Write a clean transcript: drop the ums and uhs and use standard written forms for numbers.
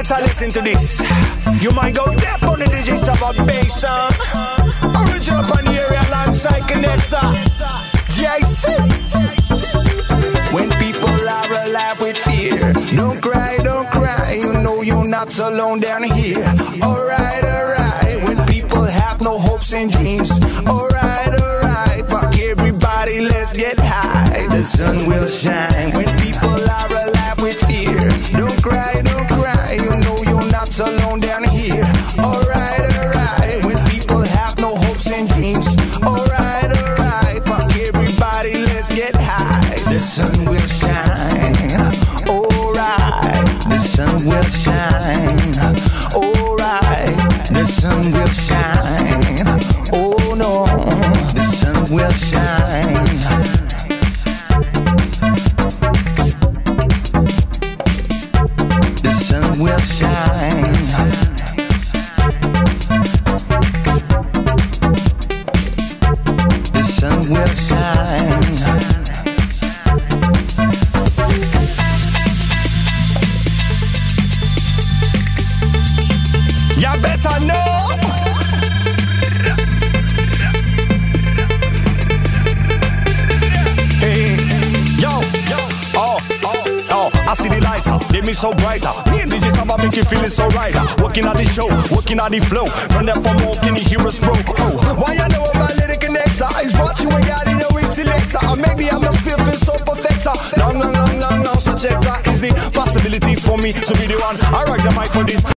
better listen to this. You might go deaf on the digits of a bass sound. Original on the area alongside Connector. JC. When people are alive with fear, don't cry, you know you're not alone down here. Alright, when people have no hopes and dreams. Alright, fuck everybody, let's get high. The sun will shine. When people are alive with fear, don't cry, you know you're not alone down here. Alright, when people have no hopes and dreams. Alright, fuck everybody, let's get high. The sun will shine. Alright, the sun will shine. Alright, the sun will shine. Oh no, the sun will shine. The sun will shine. The sun will shine. You better know. Hey, yo, I see the lights, they me so brighter. Me and DJ Samba make you feeling so right. Working at the show, working at the flow. Run that for more, can you hear us, bro? Oh, why you know about Little Connector? Is watching when y'all in the week selector. I make the atmosphere feel so perfecter. Long, subjector is the possibility for me to be the one. I rock the mic for this.